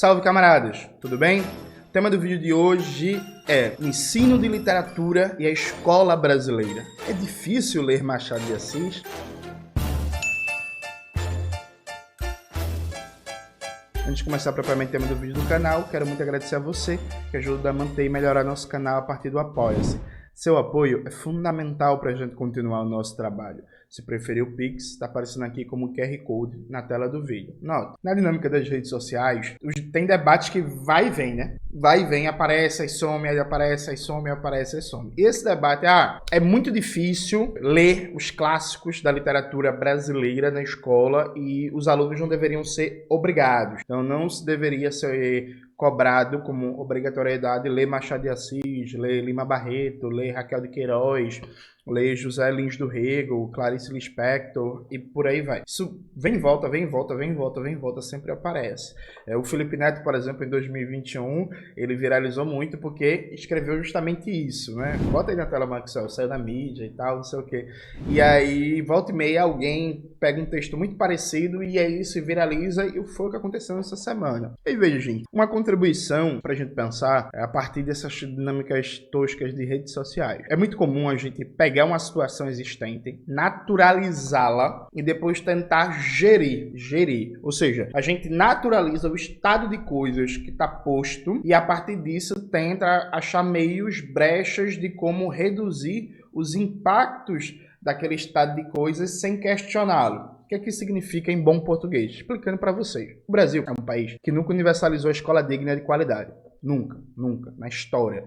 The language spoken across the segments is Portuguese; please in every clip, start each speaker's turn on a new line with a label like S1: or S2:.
S1: Salve, camaradas! Tudo bem? O tema do vídeo de hoje é ensino de literatura e a escola brasileira. É difícil ler Machado de Assis? Antes de começar propriamente o tema do vídeo do canal, quero muito agradecer a você que ajuda a manter e melhorar nosso canal a partir do Apoia-se. Seu apoio é fundamental para a gente continuar o nosso trabalho. Se preferir o Pix, está aparecendo aqui como QR Code na tela do vídeo. Nota, na dinâmica das redes sociais, tem debates que vai e vem, né? Vai e vem, aparece, aí some, aí aparece, aí some, aparece, aí some. E esse debate, é muito difícil ler os clássicos da literatura brasileira na escola e os alunos não deveriam ser obrigados. Então não se deveria ser cobrado como obrigatoriedade ler Machado de Assis, ler Lima Barreto, ler Raquel de Queiroz, ler José Lins do Rego, Clarice Lispector e por aí vai. Isso vem e volta, vem e volta, vem e volta, vem e volta, sempre aparece. O Felipe Neto, por exemplo, em 2021, ele viralizou muito porque escreveu justamente isso, né? Bota aí na tela, Maxwell, saiu da mídia e tal, não sei o quê. E aí, volta e meia, alguém pega um texto muito parecido e aí se viraliza e foi o que aconteceu nessa semana. E veja, gente, uma contribuição pra gente pensar a partir dessas dinâmicas toscas de redes sociais. É muito comum a gente pegar uma situação existente, naturalizá-la e depois tentar gerir. Ou seja, a gente naturaliza o estado de coisas que está posto e a partir disso tenta achar meios, brechas de como reduzir os impactos daquele estado de coisas sem questioná-lo. O que é que significa em bom português? Explicando para vocês. O Brasil é um país que nunca universalizou a escola digna de qualidade. Nunca, na história.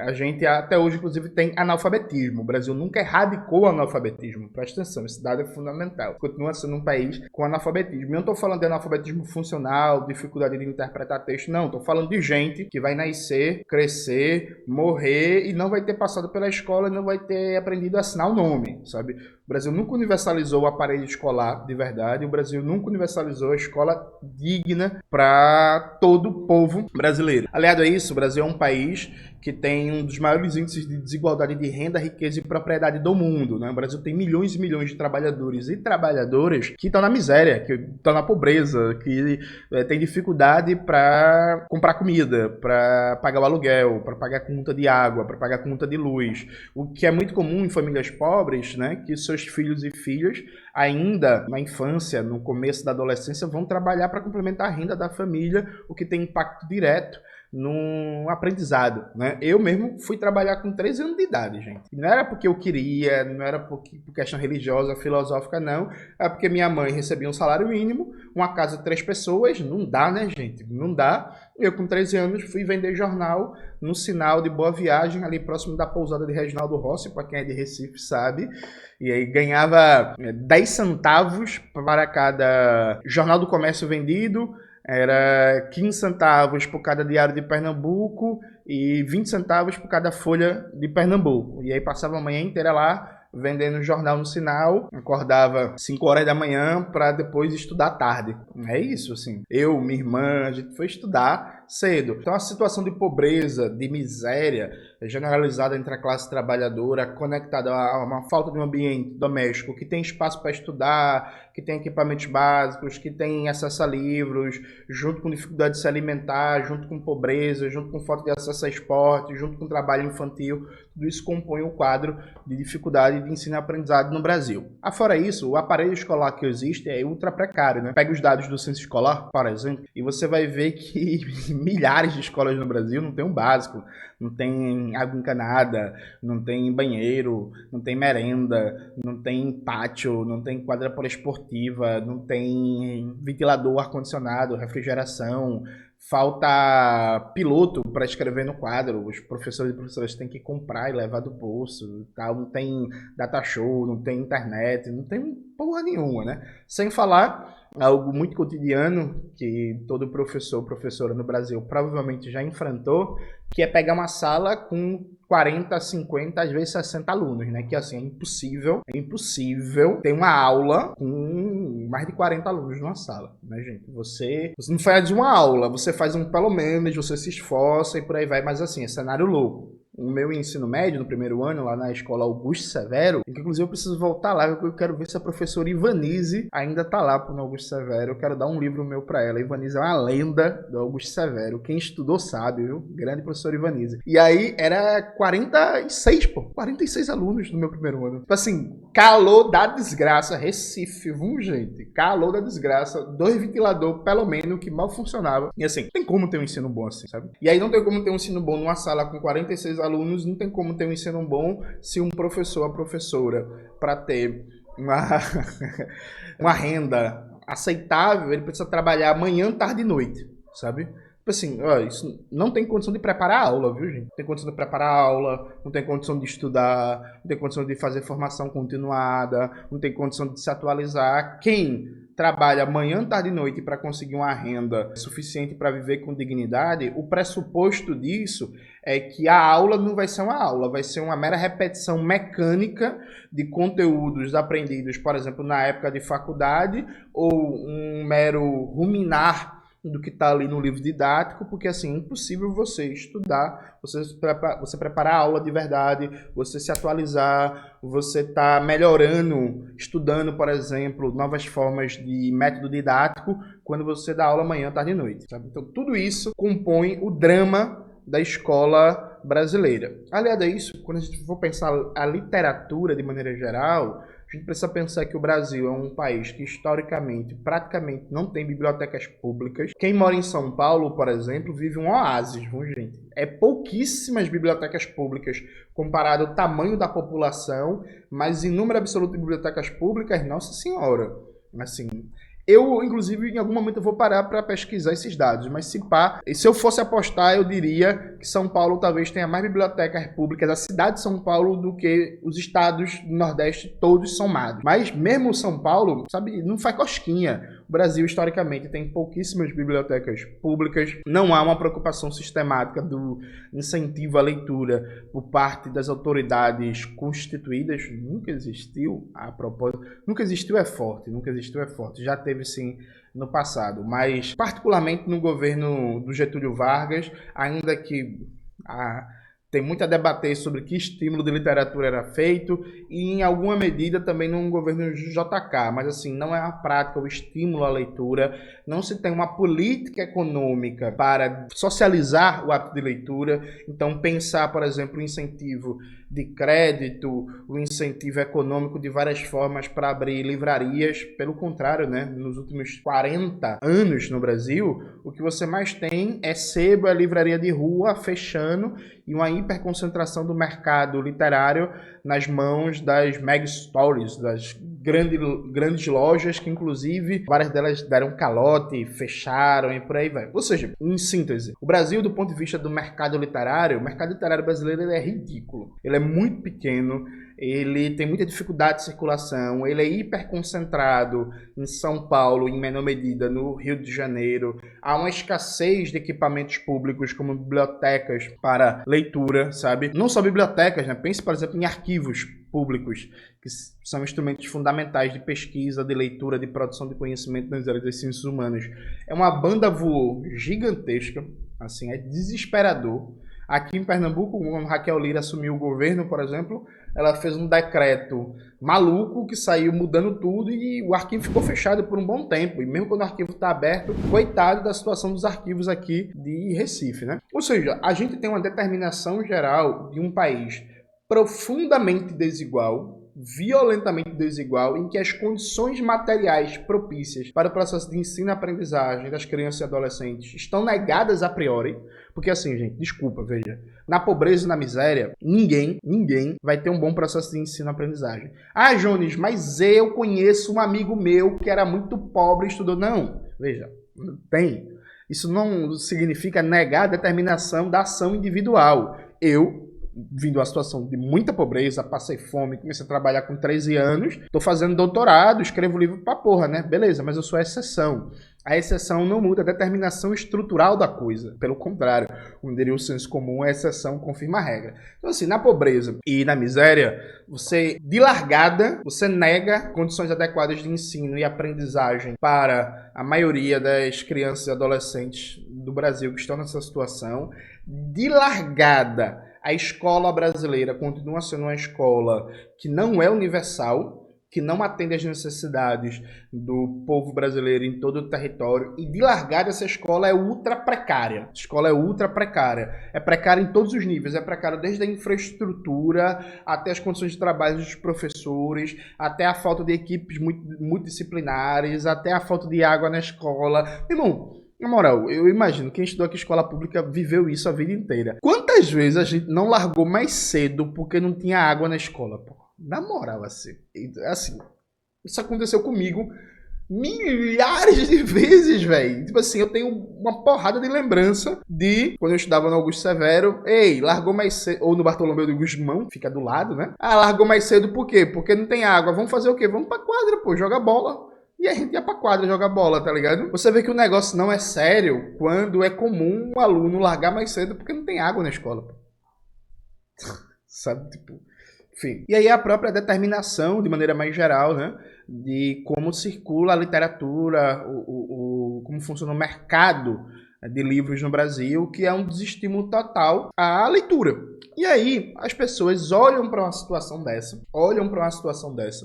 S1: A gente até hoje, inclusive, tem analfabetismo. O Brasil nunca erradicou o analfabetismo. Presta atenção, esse dado é fundamental. Continua sendo um país com analfabetismo. Eu não estou falando de analfabetismo funcional, dificuldade de interpretar texto, não. Estou falando de gente que vai nascer, crescer, morrer e não vai ter passado pela escola e não vai ter aprendido a assinar o nome, sabe? O Brasil nunca universalizou o aparelho escolar de verdade. O Brasil nunca universalizou a escola digna para todo o povo brasileiro. Aliado a isso, o Brasil é um país que tem um dos maiores índices de desigualdade de renda, riqueza e propriedade do mundo, né? O Brasil tem milhões e milhões de trabalhadores e trabalhadoras que estão na miséria, que estão na pobreza, que têm dificuldade para comprar comida, para pagar o aluguel, para pagar a conta de água, para pagar a conta de luz. O que é muito comum em famílias pobres, né? Que seus filhos e filhas, ainda na infância, no começo da adolescência, vão trabalhar para complementar a renda da família, o que tem impacto direto no aprendizado, né? Eu mesmo fui trabalhar com 13 anos de idade, gente. Não era porque eu queria, não era por questão religiosa, filosófica, não. É porque minha mãe recebia um salário mínimo, uma casa de 3 pessoas, não dá, né, gente? Não dá. Eu, com 13 anos, fui vender jornal no Sinal de Boa Viagem, ali próximo da pousada de Reginaldo Rossi, para quem é de Recife sabe. E aí ganhava 10 centavos para cada jornal do comércio vendido, era 15 centavos por cada Diário de Pernambuco e 20 centavos por cada Folha de Pernambuco. E aí passava a manhã inteira lá vendendo jornal no Sinal, acordava 5 horas da manhã para depois estudar à tarde. É isso, assim. Eu, minha irmã, a gente foi estudar cedo. Então a situação de pobreza, de miséria generalizada entre a classe trabalhadora, conectada a uma falta de um ambiente doméstico que tem espaço para estudar, que tem equipamentos básicos, que tem acesso a livros, junto com dificuldade de se alimentar, junto com pobreza, junto com falta de acesso a esporte, junto com trabalho infantil, tudo isso compõe um quadro de dificuldade de ensino e aprendizado no Brasil. Afora isso, o aparelho escolar que existe é ultra precário, né? Pega os dados do censo escolar, por exemplo, e você vai ver que milhares de escolas no Brasil não tem um básico, não tem água encanada, não tem banheiro, não tem merenda, não tem pátio, não tem quadra poliesportiva, não tem ventilador, ar-condicionado, refrigeração, falta piloto para escrever no quadro, os professores e professoras têm que comprar e levar do bolso, tal. Não tem data show, não tem internet, não tem porra nenhuma, né? Sem falar algo muito cotidiano que todo professor ou professora no Brasil provavelmente já enfrentou, que é pegar uma sala com 40, 50, às vezes 60 alunos, né? Que assim, é impossível ter uma aula com mais de 40 alunos numa sala, né, gente? Você não faz uma aula, você faz pelo menos, você se esforça e por aí vai, mas assim, é cenário louco. o meu ensino médio, no primeiro ano, lá na escola Augusto Severo, que inclusive eu preciso voltar lá, eu quero ver se a professora Ivanise ainda tá lá no Augusto Severo, eu quero dar um livro meu para ela. Ivanise é uma lenda do Augusto Severo, quem estudou sabe, viu? Grande professora Ivanise. E aí era 46 alunos no meu primeiro ano. Tipo assim, calor da desgraça, Recife, viu, gente? Calor da desgraça, 2 ventiladores, pelo menos, que mal funcionava. E assim, tem como ter um ensino bom assim, sabe? E aí não tem como ter um ensino bom numa sala com 46 alunos, não tem como ter um ensino bom se um professor, a professora, para ter uma renda aceitável, ele precisa trabalhar manhã, tarde e noite, sabe? Tipo assim, ó, isso não tem condição de preparar a aula, viu, gente? Não tem condição de preparar a aula, não tem condição de estudar, não tem condição de fazer formação continuada, não tem condição de se atualizar. Quem trabalha manhã, tarde e noite para conseguir uma renda suficiente para viver com dignidade, o pressuposto disso é que a aula não vai ser uma aula, vai ser uma mera repetição mecânica de conteúdos aprendidos, por exemplo, na época de faculdade, ou um mero ruminar do que está ali no livro didático, porque assim, é impossível você estudar, você preparar a aula de verdade, você se atualizar, você está melhorando, estudando, por exemplo, novas formas de método didático, quando você dá aula manhã, tarde e noite, sabe? Então, tudo isso compõe o drama da escola brasileira. Aliado a isso, quando a gente for pensar a literatura de maneira geral, a gente precisa pensar que o Brasil é um país que historicamente praticamente não tem bibliotecas públicas. Quem mora em São Paulo, por exemplo, vive um oásis, viu, gente? É pouquíssimas bibliotecas públicas comparado ao tamanho da população, mas em número absoluto de bibliotecas públicas, nossa senhora, assim, eu, inclusive, em algum momento eu vou parar para pesquisar esses dados, mas se eu fosse apostar, eu diria que São Paulo talvez tenha mais bibliotecas públicas, a cidade de São Paulo, do que os estados do Nordeste todos somados. Mas mesmo São Paulo, sabe, não faz cosquinha. O Brasil, historicamente, tem pouquíssimas bibliotecas públicas, não há uma preocupação sistemática do incentivo à leitura por parte das autoridades constituídas, nunca existiu, a propósito, nunca existiu é forte, já teve sim no passado, mas particularmente no governo do Getúlio Vargas, ainda que tem muito a debater sobre que estímulo de literatura era feito e, em alguma medida, também no governo JK. Mas, assim, não é a prática, o estímulo à leitura. Não se tem uma política econômica para socializar o hábito de leitura. Então, pensar, por exemplo, o incentivo de crédito, o incentivo econômico de várias formas para abrir livrarias. Pelo contrário, né? Nos últimos 40 anos no Brasil, o que você mais tem é sebo, é livraria de rua fechando e uma hiperconcentração do mercado literário nas mãos das mega stories, das grandes lojas, que inclusive várias delas deram calote, fecharam e por aí vai. Ou seja, em síntese, o Brasil, do ponto de vista do mercado literário, o mercado literário brasileiro ele é ridículo. Ele é muito pequeno, ele tem muita dificuldade de circulação, ele é hiperconcentrado em São Paulo, em menor medida no Rio de Janeiro. Há uma escassez de equipamentos públicos como bibliotecas para leitura, sabe? Não só bibliotecas, né? Pense, por exemplo, em arquivos públicos, que são instrumentos fundamentais de pesquisa, de leitura, de produção de conhecimento nas áreas das ciências humanas. É uma banda voou gigantesca, assim, é desesperador. Aqui em Pernambuco, quando Raquel Lira assumiu o governo, por exemplo, ela fez um decreto maluco que saiu mudando tudo e o arquivo ficou fechado por um bom tempo. E mesmo quando o arquivo está aberto, coitado da situação dos arquivos aqui de Recife, né? Ou seja, a gente tem uma determinação geral de um país profundamente desigual, violentamente desigual, em que as condições materiais propícias para o processo de ensino e aprendizagem das crianças e adolescentes estão negadas a priori, porque assim, gente, desculpa, veja, na pobreza e na miséria, ninguém vai ter um bom processo de ensino e aprendizagem. Ah, Jones, mas eu conheço um amigo meu que era muito pobre e estudou. Não, veja, tem. Isso não significa negar a determinação da ação individual. Eu, vindo a situação de muita pobreza, passei fome, comecei a trabalhar com 13 anos, tô fazendo doutorado, escrevo livro pra porra, né? Beleza, mas eu sou a exceção. A exceção não muda a determinação estrutural da coisa. Pelo contrário, como diria o senso comum, a exceção confirma a regra. Então, assim, na pobreza e na miséria, você, de largada, você nega condições adequadas de ensino e aprendizagem para a maioria das crianças e adolescentes do Brasil que estão nessa situação. De largada, a escola brasileira continua sendo uma escola que não é universal, que não atende às necessidades do povo brasileiro em todo o território, e de largada essa escola é ultra precária. A escola é ultra precária. É precária em todos os níveis, é precária desde a infraestrutura, até as condições de trabalho dos professores, até a falta de equipes multidisciplinares, até a falta de água na escola. Irmão, na moral, eu imagino, quem estudou aqui em escola pública viveu isso a vida inteira. Quantas vezes a gente não largou mais cedo porque não tinha água na escola, pô? Na moral, assim, isso aconteceu comigo milhares de vezes, velho. Tipo assim, eu tenho uma porrada de lembrança de quando eu estudava no Augusto Severo. Ei, largou mais cedo. Ou no Bartolomeu de Guzmão, fica do lado, né? Ah, largou mais cedo por quê? Porque não tem água. Vamos fazer o quê? Vamos pra quadra, pô, joga bola. E a gente ia pra quadra jogar bola, tá ligado? Você vê que o negócio não é sério quando é comum um aluno largar mais cedo porque não tem água na escola, pô. Sabe, tipo... Enfim. E aí a própria determinação, de maneira mais geral, né, de como circula a literatura, como funciona o mercado de livros no Brasil, que é um desestímulo total à leitura. E aí as pessoas olham para uma situação dessa,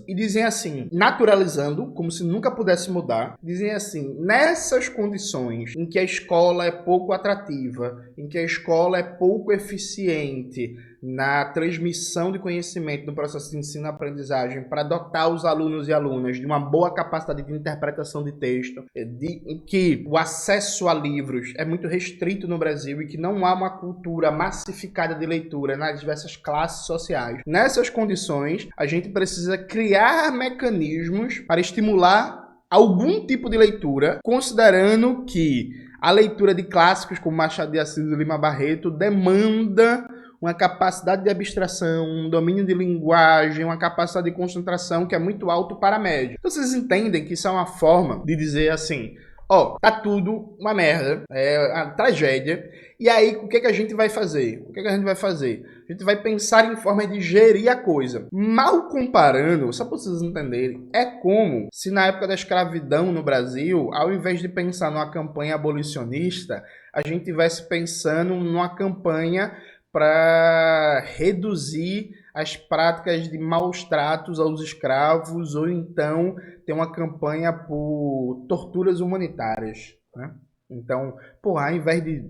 S1: e dizem assim, naturalizando, como se nunca pudesse mudar, dizem assim, nessas condições em que a escola é pouco atrativa, em que a escola é pouco eficiente na transmissão de conhecimento no processo de ensino-aprendizagem para dotar os alunos e alunas de uma boa capacidade de interpretação de texto, em que o acesso a livros é muito restrito no Brasil e que não há uma cultura massificada de leitura nas diversas classes sociais. Nessas condições, a gente precisa criar mecanismos para estimular algum tipo de leitura, considerando que a leitura de clássicos como Machado de Assis e Lima Barreto demanda uma capacidade de abstração, um domínio de linguagem, uma capacidade de concentração que é muito alto para a média. Então vocês entendem que isso é uma forma de dizer assim, ó, tá tudo uma merda, é uma tragédia, e aí o que a gente vai fazer? A gente vai pensar em forma de gerir a coisa. Mal comparando, só para vocês entenderem, é como se na época da escravidão no Brasil, ao invés de pensar numa campanha abolicionista, a gente estivesse pensando numa campanha para reduzir as práticas de maus tratos aos escravos, ou então ter uma campanha por torturas humanitárias, né? Então, ao invés de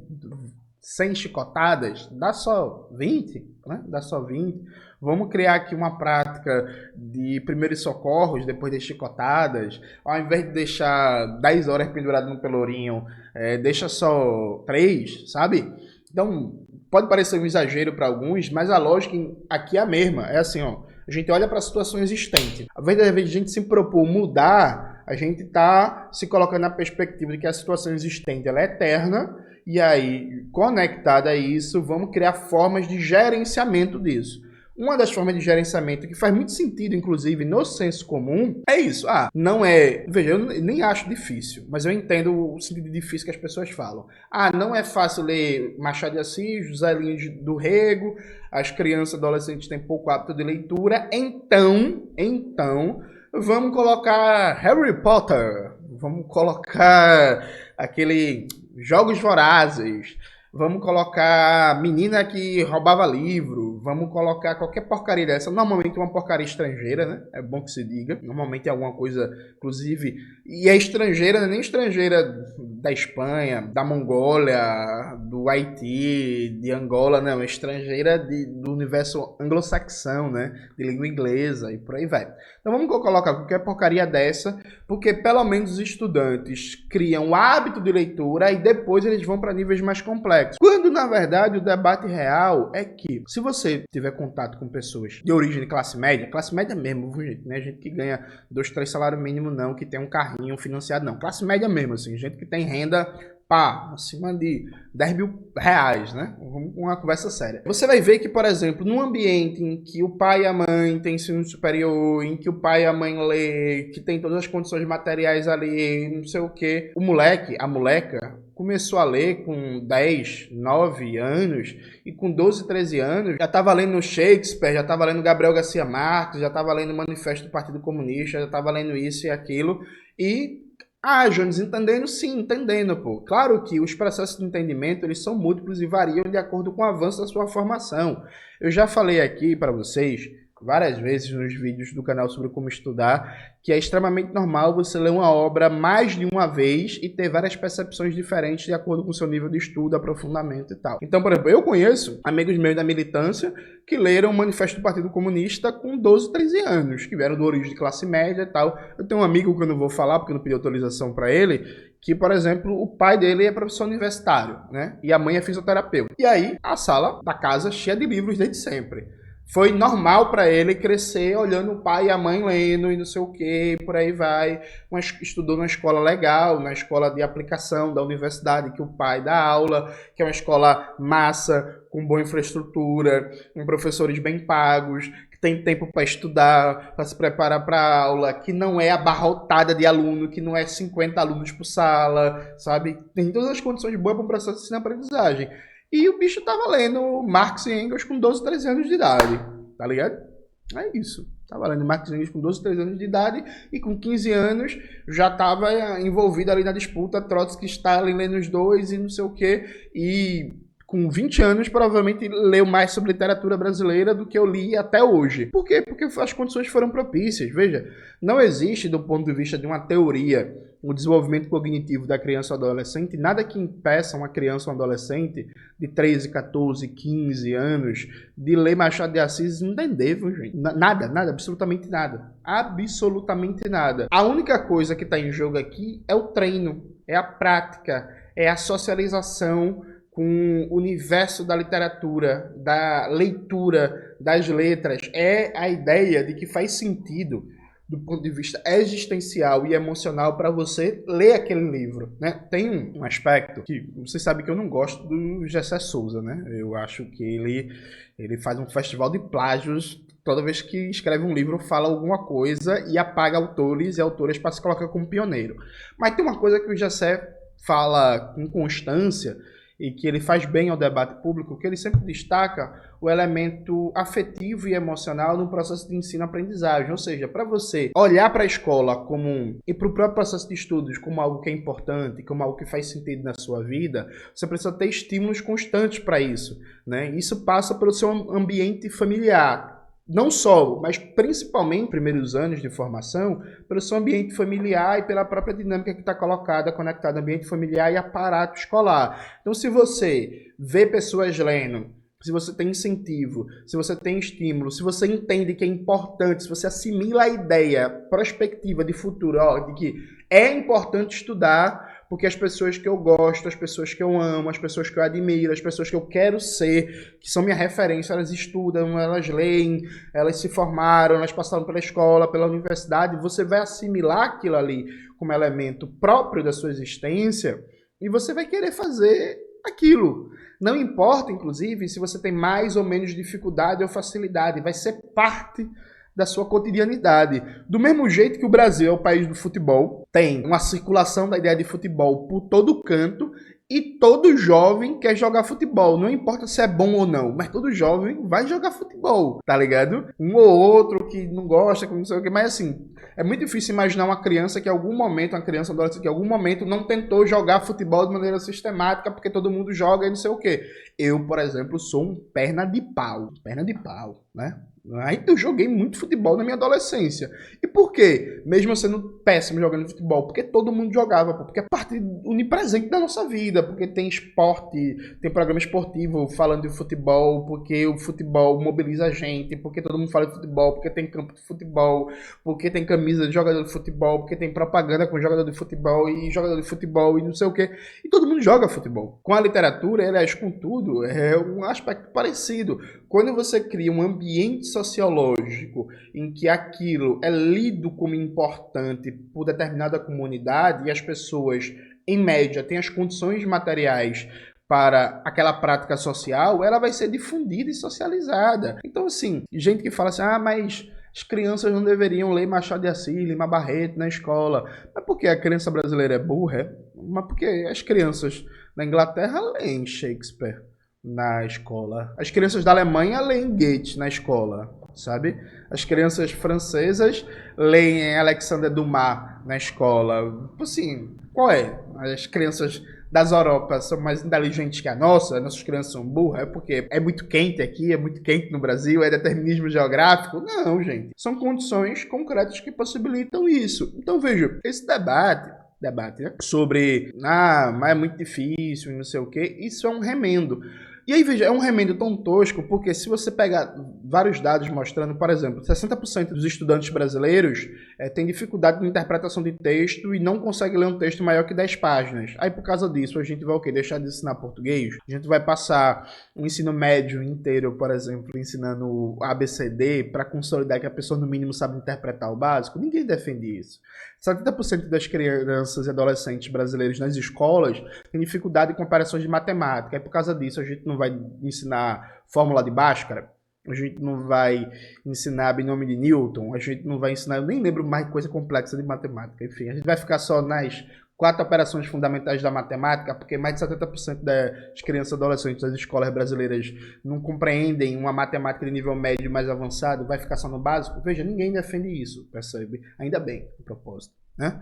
S1: 100 chicotadas, dá só 20, né? Vamos criar aqui uma prática de primeiros socorros depois das chicotadas. Ao invés de deixar 10 horas pendurado no pelourinho, deixa só 3, sabe? Então, pode parecer um exagero para alguns, mas a lógica aqui é a mesma. É assim, ó, a gente olha para a situação existente. Ao invés de a gente se propor mudar, a gente está se colocando na perspectiva de que a situação existente ela é eterna, e aí, conectada a isso, vamos criar formas de gerenciamento disso. Uma das formas de gerenciamento que faz muito sentido, inclusive, no senso comum, é isso. Não é... Veja, eu nem acho difícil, mas eu entendo o sentido difícil que as pessoas falam. Não é fácil ler Machado de Assis, José Lins do Rego, as crianças e adolescentes têm pouco hábito de leitura, então, vamos colocar Harry Potter, vamos colocar aquele Jogos Vorazes, vamos colocar menina que roubava livro, vamos colocar qualquer porcaria dessa, normalmente uma porcaria estrangeira, né? É bom que se diga, normalmente é alguma coisa, inclusive, e é estrangeira, não é nem estrangeira da Espanha, da Mongólia, do Haiti, de Angola, não, é estrangeira do universo anglo-saxão, né? De língua inglesa e por aí vai. Então vamos colocar qualquer porcaria dessa, porque pelo menos os estudantes criam o hábito de leitura e depois eles vão para níveis mais complexos. Quando, na verdade, o debate real é que, se você tiver contato com pessoas de origem de classe média mesmo, gente, né? Gente que ganha 2, 3 salários mínimos não, que tem um carrinho financiado não. Classe média mesmo, assim, gente que tem renda acima de 10 mil reais, né? Vamos com uma conversa séria. Você vai ver que, por exemplo, num ambiente em que o pai e a mãe têm ensino superior, em que o pai e a mãe lê, que tem todas as condições materiais ali, não sei o quê, o moleque, a moleca, começou a ler com 10, 9 anos e com 12, 13 anos já estava lendo Shakespeare, já estava lendo Gabriel Garcia Marques, já estava lendo o Manifesto do Partido Comunista, já estava lendo isso e aquilo, e Ah, Jones, entendendo? Sim, entendendo, pô. Claro que os processos de entendimento, eles são múltiplos e variam de acordo com o avanço da sua formação. Eu já falei aqui para vocês várias vezes nos vídeos do canal sobre como estudar, que é extremamente normal você ler uma obra mais de uma vez e ter várias percepções diferentes de acordo com o seu nível de estudo, aprofundamento e tal. Então, por exemplo, eu conheço amigos meus da militância que leram o Manifesto do Partido Comunista com 12, 13 anos, que vieram do origem de classe média e tal. Eu tenho um amigo que eu não vou falar porque eu não pedi autorização para ele, que, por exemplo, o pai dele é professor universitário, né? E a mãe é fisioterapeuta. E aí, a sala da casa cheia de livros desde sempre. Foi normal para ele crescer olhando o pai e a mãe lendo e não sei o que, por aí vai. Estudou numa escola legal, na escola de aplicação da universidade, que o pai dá aula, que é uma escola massa, com boa infraestrutura, com professores bem pagos, que tem tempo para estudar, para se preparar para a aula, que não é abarrotada de aluno, que não é 50 alunos por sala, sabe? Tem todas as condições boas para um processo de ensino-aprendizagem. E o bicho tava lendo Marx e Engels com 12, 13 anos de idade, tá ligado? É isso. Tava lendo Marx e Engels com 12, 13 anos de idade e com 15 anos já tava envolvido ali na disputa Trotsky, Stalin, lendo os dois e não sei o quê. E com 20 anos provavelmente leu mais sobre literatura brasileira do que eu li até hoje. Por quê? Porque as condições foram propícias. Veja, não existe do ponto de vista de uma teoria o desenvolvimento cognitivo da criança ou adolescente, nada que impeça uma criança ou um adolescente de 13, 14, 15 anos de ler Machado de Assis e entender, viu, gente? Nada, absolutamente nada. Absolutamente nada. A única coisa que está em jogo aqui é o treino, é a prática, é a socialização com o universo da literatura, da leitura, das letras. É a ideia de que faz sentido do ponto de vista existencial e emocional para você ler aquele livro, né? Tem um aspecto que você sabe que eu não gosto do Gessé Souza, né? Eu acho que ele faz um festival de plágios toda vez que escreve um livro, fala alguma coisa e apaga autores e autoras para se colocar como pioneiro. Mas tem uma coisa que o Gessé fala com constância e que ele faz bem ao debate público, que ele sempre destaca o elemento afetivo e emocional no processo de ensino-aprendizagem. Ou seja, para você olhar para a escola e para o próprio processo de estudos como algo que é importante, como algo que faz sentido na sua vida, você precisa ter estímulos constantes para isso, né? Isso passa pelo seu ambiente familiar. Não só, mas principalmente nos primeiros anos de formação, pelo seu ambiente familiar e pela própria dinâmica que está conectada ao ambiente familiar e aparato escolar. Então, se você vê pessoas lendo, se você tem incentivo, se você tem estímulo, se você entende que é importante, se você assimila a ideia prospectiva de futuro, de que é importante estudar, porque as pessoas que eu gosto, as pessoas que eu amo, as pessoas que eu admiro, as pessoas que eu quero ser, que são minha referência, elas estudam, elas leem, elas se formaram, elas passaram pela escola, pela universidade, você vai assimilar aquilo ali como elemento próprio da sua existência e você vai querer fazer aquilo. Não importa, inclusive, se você tem mais ou menos dificuldade ou facilidade, vai ser parte da sua cotidianidade. Do mesmo jeito que o Brasil é o país do futebol, tem uma circulação da ideia de futebol por todo canto e todo jovem quer jogar futebol. Não importa se é bom ou não, mas todo jovem vai jogar futebol, tá ligado? Um ou outro que não gosta, que não sei o que, mas assim, é muito difícil imaginar uma criança que em algum momento, uma criança adolescente que em algum momento não tentou jogar futebol de maneira sistemática porque todo mundo joga e não sei o que. Eu, por exemplo, sou um perna de pau, né? Aí eu joguei muito futebol na minha adolescência. E por quê? Mesmo sendo péssimo jogando futebol, porque todo mundo jogava, porque é parte onipresente da nossa vida, porque tem esporte, tem programa esportivo falando de futebol, porque o futebol mobiliza a gente, porque todo mundo fala de futebol, porque tem campo de futebol, porque tem camisa de jogador de futebol, porque tem propaganda com jogador de futebol e não sei o quê. E todo mundo joga futebol. Com a literatura, aliás, com tudo, é um aspecto parecido. Quando você cria um ambiente sociológico em que aquilo é lido como importante por determinada comunidade e as pessoas, em média, têm as condições materiais para aquela prática social, ela vai ser difundida e socializada. Então, assim, gente que fala assim, mas as crianças não deveriam ler Machado de Assis, Lima Barreto na escola. Mas por que a criança brasileira é burra? Mas porque as crianças na Inglaterra leem Shakespeare na escola. As crianças da Alemanha leem Goethe na escola, sabe? As crianças francesas leem Alexandre Dumas na escola. Assim, qual é? As crianças das Europas são mais inteligentes que a nossa, nossas crianças são burras, é porque é muito quente aqui, é muito quente no Brasil, é determinismo geográfico? Não, gente. São condições concretas que possibilitam isso. Então, veja, esse debate, né, sobre, mas é muito difícil, não sei o quê, isso é um remendo. E aí, veja, é um remendo tão tosco, porque se você pegar vários dados mostrando, por exemplo, 60% dos estudantes brasileiros têm dificuldade na interpretação de texto e não conseguem ler um texto maior que 10 páginas. Aí, por causa disso, a gente vai o quê? Deixar de ensinar português? A gente vai passar o ensino médio inteiro, por exemplo, ensinando ABCD para consolidar que a pessoa, no mínimo, sabe interpretar o básico? Ninguém defende isso. 70% das crianças e adolescentes brasileiros nas escolas têm dificuldade com operações de matemática. E por causa disso, a gente não vai ensinar fórmula de Bhaskara, a gente não vai ensinar binômio de Newton, a gente não vai ensinar, eu nem lembro mais coisa complexa de matemática. Enfim, a gente vai ficar só nas 4 operações fundamentais da matemática, porque mais de 70% das crianças e adolescentes das escolas brasileiras não compreendem uma matemática de nível médio mais avançado, vai ficar só no básico. Veja, ninguém defende isso, percebe? Ainda bem, a propósito, né?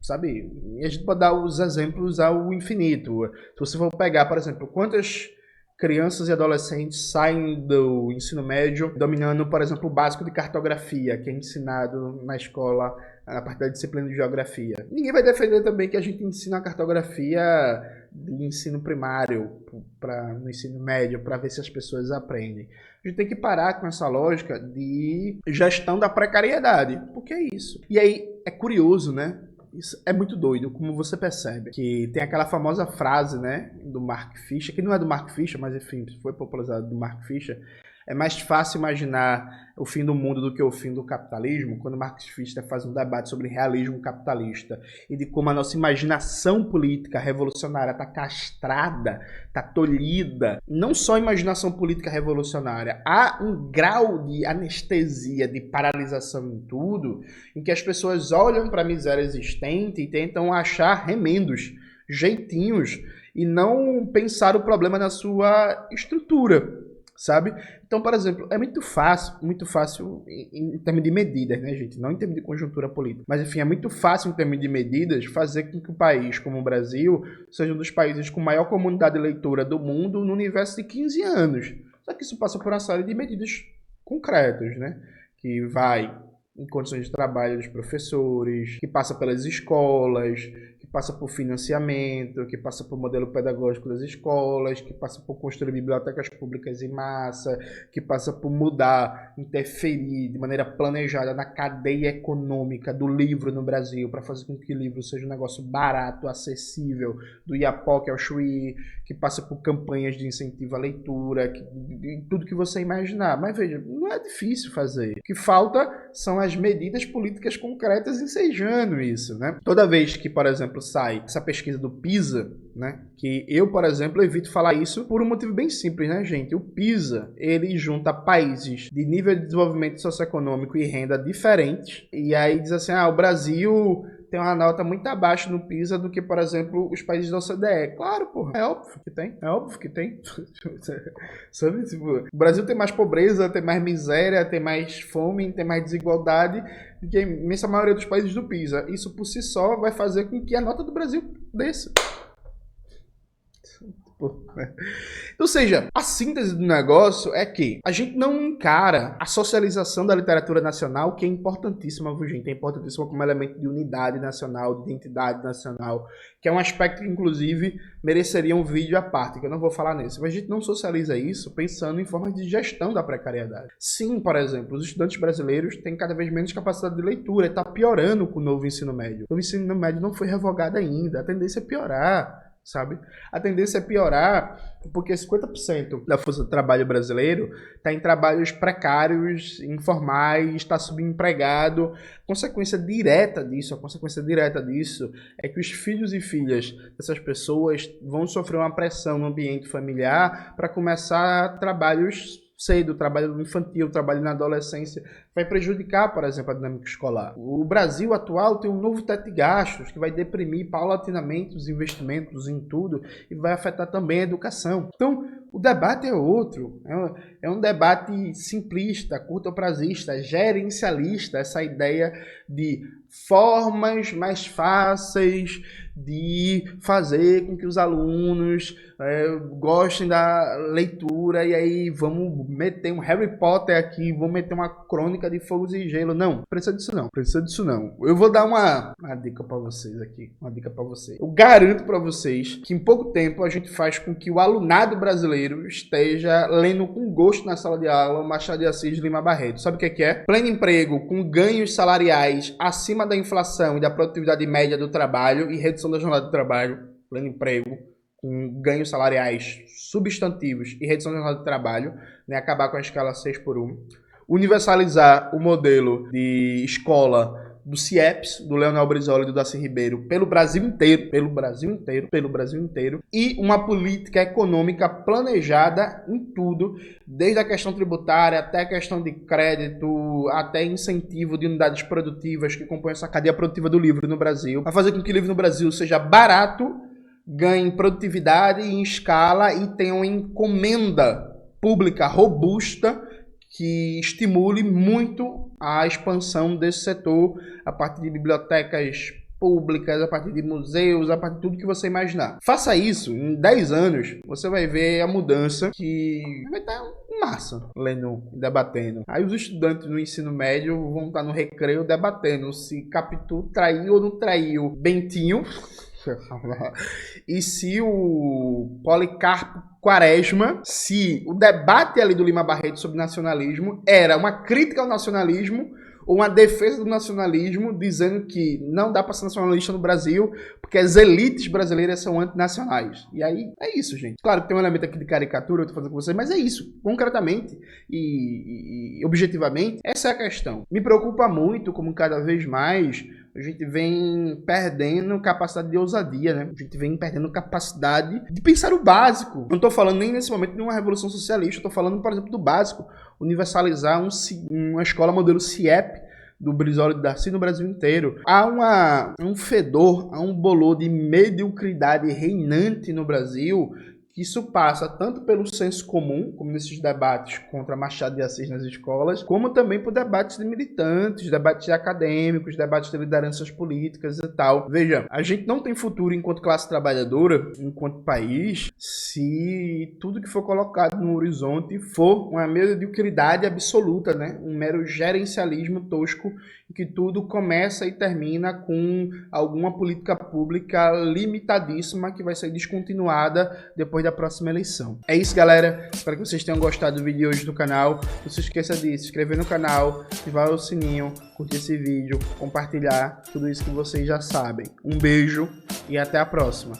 S1: Sabe? E a gente pode dar os exemplos ao infinito. Se você for pegar, por exemplo, quantas crianças e adolescentes saem do ensino médio dominando, por exemplo, o básico de cartografia, que é ensinado na escola a partir da disciplina de geografia. Ninguém vai defender também que a gente ensina a cartografia de ensino primário no ensino médio para ver se as pessoas aprendem. A gente tem que parar com essa lógica de gestão da precariedade, porque é isso. E aí é curioso, né? Isso é muito doido, como você percebe. Que tem aquela famosa frase, né, do Mark Fisher, que não é do Mark Fisher, mas enfim, foi popularizado do Mark Fisher. É mais fácil imaginar o fim do mundo do que o fim do capitalismo, quando Marx Fischer faz um debate sobre realismo capitalista e de como a nossa imaginação política revolucionária está castrada, está tolhida. Não só a imaginação política revolucionária, há um grau de anestesia, de paralisação em tudo, em que as pessoas olham para a miséria existente e tentam achar remendos, jeitinhos, e não pensar o problema na sua estrutura. Sabe? Então, por exemplo, é muito fácil em termos de medidas, né, gente? Não em termos de conjuntura política. Mas, enfim, é muito fácil em termos de medidas fazer com que o país, como o Brasil, seja um dos países com maior comunidade de leitura do mundo no universo de 15 anos. Só que isso passa por uma série de medidas concretas, né? Que vai em condições de trabalho dos professores, que passa pelas escolas, que passa por financiamento, que passa por modelo pedagógico das escolas, que passa por construir bibliotecas públicas em massa, que passa por mudar, interferir de maneira planejada na cadeia econômica do livro no Brasil, para fazer com que o livro seja um negócio barato, acessível, do Iapoque ao Chuí, que passa por campanhas de incentivo à leitura, tudo que você imaginar. Mas veja, não é difícil fazer. O que falta são as medidas políticas concretas ensejando isso, né? Toda vez que, por exemplo, sai essa pesquisa do PISA, né? Que eu, por exemplo, evito falar isso por um motivo bem simples, né, gente? O PISA, ele junta países de nível de desenvolvimento socioeconômico e renda diferentes, e aí diz assim, o Brasil tem uma nota muito abaixo no PISA do que, por exemplo, os países da OCDE. Claro, porra, é óbvio que tem. Sabe? Tipo, o Brasil tem mais pobreza, tem mais miséria, tem mais fome, tem mais desigualdade do que a imensa maioria dos países do PISA. Isso por si só vai fazer com que a nota do Brasil desça. Ou seja, a síntese do negócio é que a gente não encara a socialização da literatura nacional, que é importantíssima, gente, é importantíssima como elemento de unidade nacional, de identidade nacional, que é um aspecto que, inclusive, mereceria um vídeo à parte, que eu não vou falar nisso. Mas a gente não socializa isso pensando em formas de gestão da precariedade. Sim, por exemplo, os estudantes brasileiros têm cada vez menos capacidade de leitura, e está piorando com o novo ensino médio. O ensino médio não foi revogado ainda, a tendência é piorar. Sabe? A tendência é piorar porque 50% da força de trabalho brasileiro está em trabalhos precários, informais, está subempregado. A consequência direta disso é que os filhos e filhas dessas pessoas vão sofrer uma pressão no ambiente familiar para começar trabalhos cedo, trabalho infantil, trabalho na adolescência, vai prejudicar, por exemplo, a dinâmica escolar. O Brasil atual tem um novo teto de gastos que vai deprimir paulatinamente os investimentos em tudo e vai afetar também a educação. Então, O debate é outro, é um debate simplista, curtoprazista, gerencialista, essa ideia de formas mais fáceis de fazer com que os alunos gostem da leitura e aí vamos meter um Harry Potter aqui, vamos meter uma crônica de Fogos e Gelo. Não, precisa disso não, precisa disso não. Eu vou dar uma dica para vocês aqui, uma dica para vocês. Eu garanto para vocês que em pouco tempo a gente faz com que o alunado brasileiro esteja lendo com gosto na sala de aula Machado de Assis de Lima Barreto. Sabe o que é? Pleno emprego com ganhos salariais acima da inflação e da produtividade média do trabalho e redução da jornada de trabalho. Pleno emprego com ganhos salariais substantivos e redução da jornada de trabalho, né? Acabar com a escala 6x1. Universalizar o modelo de escola do CIEPS, do Leonel Brizola e do Darcy Ribeiro, pelo Brasil inteiro, e uma política econômica planejada em tudo, desde a questão tributária até a questão de crédito, até incentivo de unidades produtivas que compõem essa cadeia produtiva do livro no Brasil, para fazer com que o livro no Brasil seja barato, ganhe produtividade em escala e tenha uma encomenda pública robusta que estimule muito a expansão desse setor a partir de bibliotecas públicas, a partir de museus, a partir de tudo que você imaginar. Faça isso, em 10 anos, você vai ver a mudança que vai estar em massa, lendo, debatendo. Aí os estudantes no ensino médio vão estar no recreio debatendo se Capitu traiu ou não traiu Bentinho, e se o Policarpo Quaresma, se o debate ali do Lima Barreto sobre nacionalismo era uma crítica ao nacionalismo ou uma defesa do nacionalismo, dizendo que não dá para ser nacionalista no Brasil porque as elites brasileiras são antinacionais. E aí é isso, gente. Claro que tem um elemento aqui de caricatura, eu tô fazendo com vocês, mas é isso. Concretamente e objetivamente, essa é a questão. Me preocupa muito como cada vez mais a gente vem perdendo capacidade de ousadia, né? A gente vem perdendo capacidade de pensar o básico. Não estou falando nem nesse momento de uma revolução socialista, estou falando, por exemplo, do básico. Universalizar uma escola modelo CIEP do Brizola e do Darcy no Brasil inteiro. Há um fedor, há um bolor de mediocridade reinante no Brasil, que isso passa tanto pelo senso comum, como nesses debates contra Machado de Assis nas escolas, como também por debates de militantes, debates de acadêmicos, debates de lideranças políticas e tal. Veja, a gente não tem futuro enquanto classe trabalhadora, enquanto país, se tudo que for colocado no horizonte for uma mediocridade absoluta, né? Um mero gerencialismo tosco, em que tudo começa e termina com alguma política pública limitadíssima que vai ser descontinuada depois da próxima eleição. É isso, galera. Espero que vocês tenham gostado do vídeo de hoje do canal. Não se esqueça de se inscrever no canal, ativar o sininho, curtir esse vídeo, compartilhar, tudo isso que vocês já sabem. Um beijo e até a próxima.